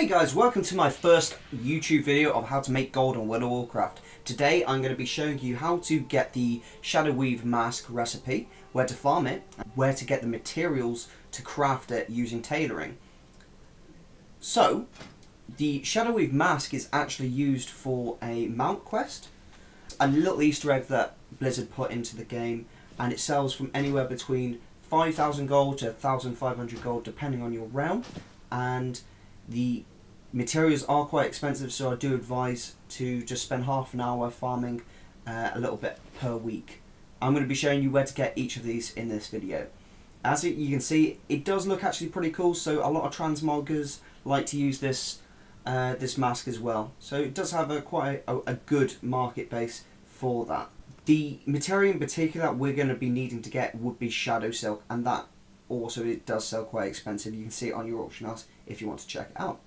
Hey guys, welcome to my first YouTube video of how to make gold on World of Warcraft. Today I'm going to be showing you how to get the Shadoweave mask recipe, where to farm it, and where to get the materials to craft it using tailoring. So, the Shadoweave mask is actually used for a mount quest, a little Easter egg that Blizzard put into the game, and it sells from anywhere between 5,000 gold to 1,500 gold depending on your realm, and the materials are quite expensive, so I do advise to just spend half an hour farming a little bit per week. I'm going to be showing you where to get each of these in this video. As you can see, it does look actually pretty cool, so a lot of transmoggers like to use this this mask as well. So it does have quite a good market base for that. The material in particular we're going to be needing to get would be Shadow Silk, and that also it does sell quite expensive. You can see it on your auction house if you want to check it out.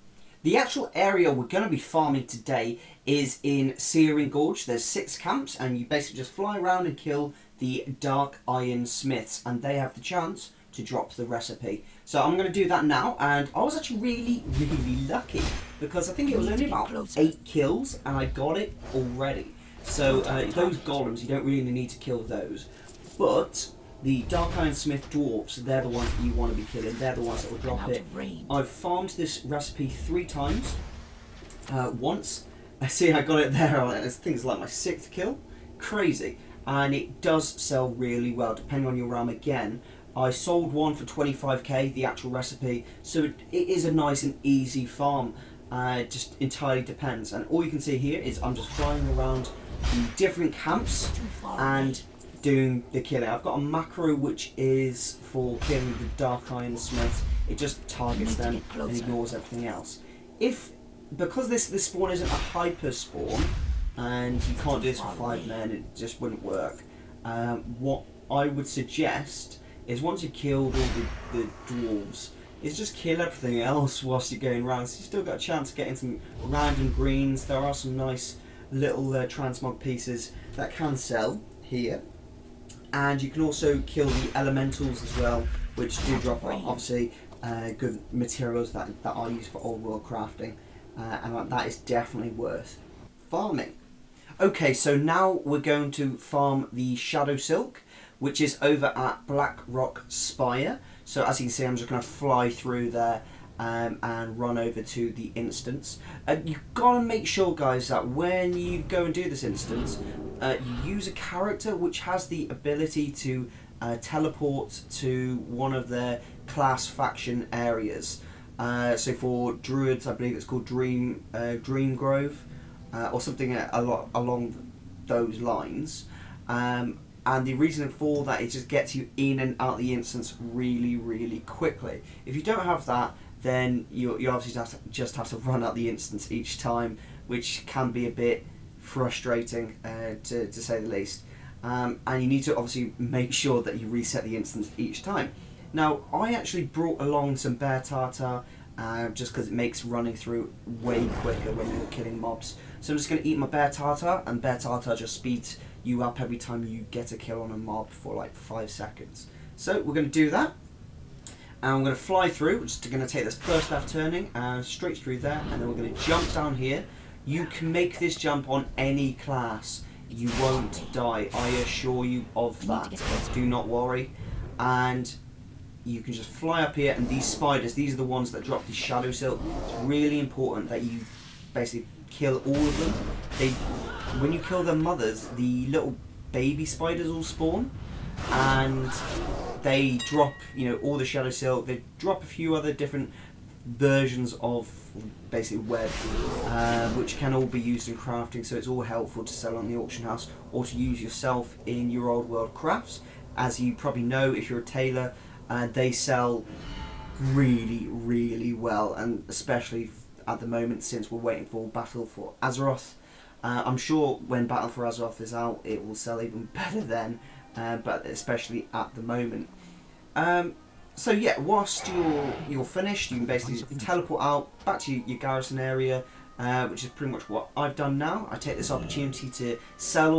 The actual area we're going to be farming today is in Searing Gorge. There's 6 camps, and you basically just fly around and kill the Dark Iron Smiths, and they have the chance to drop the recipe. So I'm going to do that now, and I was actually really lucky because I think it was only about 8 kills and I got it already. So those golems, you don't really need to kill those, but the Dark Iron Smith dwarves, they're the ones that you want to be killing. They're the ones that will drop it. I've farmed this recipe 3 times. Once, I see I got it there. I think it's like my 6th kill. Crazy. And it does sell really well, depending on your realm again. I sold one for 25k, the actual recipe. So it is a nice and easy farm. It just entirely depends. And all you can see here is I'm just flying around the different camps and doing the killing. I've got a macro which is for killing the Dark Iron Smiths. It just targets them and ignores everything else. Because this spawn isn't a hyper spawn and you can't do this for 5 men, it just wouldn't work. What I would suggest is once you've killed all the dwarves, is just kill everything else whilst you're going around. So you still got a chance of getting some random greens. There are some nice little transmog pieces that can sell here. And you can also kill the elementals as well, which do drop obviously good materials that are used for old world crafting, and that is definitely worth farming. Okay, so now we're going to farm the Shadow Silk, which is over at Blackrock Spire. So as you can see, I'm just going to fly through there and run over to the instance. You've got to make sure, guys, that when you go and do this instance, you use a character which has the ability to teleport to one of their class faction areas. So for druids, I believe it's called Dream Grove, or something along those lines. And the reason for that is just gets you in and out the instance really quickly. If you don't have that, then you obviously just have to run out the instance each time, which can be a bit frustrating to say the least. And you need to obviously make sure that you reset the instance each time. Now, I actually brought along some bear tartar just because it makes running through way quicker when you're killing mobs. So I'm just going to eat my bear tartar, and bear tartar just speeds you up every time you get a kill on a mob for like 5 seconds. So we're going to do that. And I'm going to fly through, we're just going to take this first left turning straight through there, and then we're going to jump down here. You can make this jump on any class. You won't die, I assure you of that. Do not worry. And you can just fly up here, and these spiders, these are the ones that drop the Shadow Silk. It's really important that you basically kill all of them. When you kill their mothers, the little baby spiders will spawn, and they drop, all the Shadow Silk. They drop a few other different versions of basically web, which can all be used in crafting. So it's all helpful to sell on the auction house or to use yourself in your old world crafts. As you probably know, if you're a tailor, they sell really well, and especially at the moment since we're waiting for Battle for Azeroth. I'm sure when Battle for Azeroth is out, it will sell even better then. But especially at the moment. So yeah, whilst you're finished, you can basically teleport out back to your garrison area, which is pretty much what I've done now. I take this opportunity to sell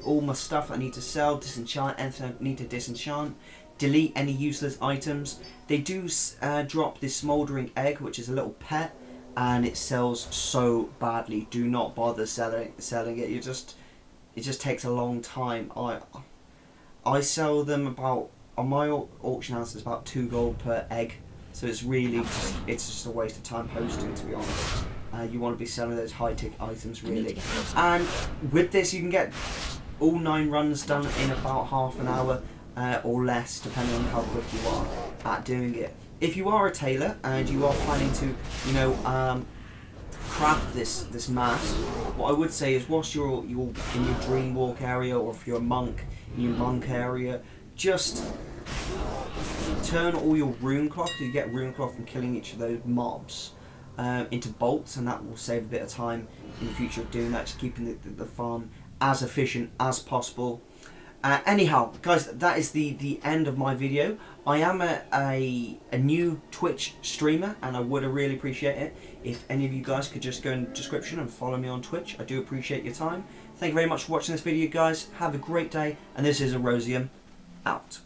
all my stuff I need to sell, disenchant anything I need to disenchant, delete any useless items. They do drop this smouldering egg, which is a little pet, and it sells so badly. Do not bother selling it. It just takes a long time. I sell them about, on my auction house, it's about 2 gold per egg. So it's really just a waste of time posting, to be honest. You want to be selling those high ticket items, really. And with this, you can get all 9 runs done in about half an hour or less, depending on how quick you are at doing it. If you are a tailor and you are planning to, you know, craft this mask, what I would say is, whilst you're in your dream walk area, or if you're a monk in your monk area, just turn all your rune cloth, you get rune cloth from killing each of those mobs, into bolts, and that will save a bit of time in the future of doing that, just keeping the farm as efficient as possible. Anyhow, guys, that is the end of my video. I am a new Twitch streamer, and I would really appreciate it if any of you guys could just go in the description and follow me on Twitch. I do appreciate your time. Thank you very much for watching this video, guys. Have a great day, and this is Erosium, out.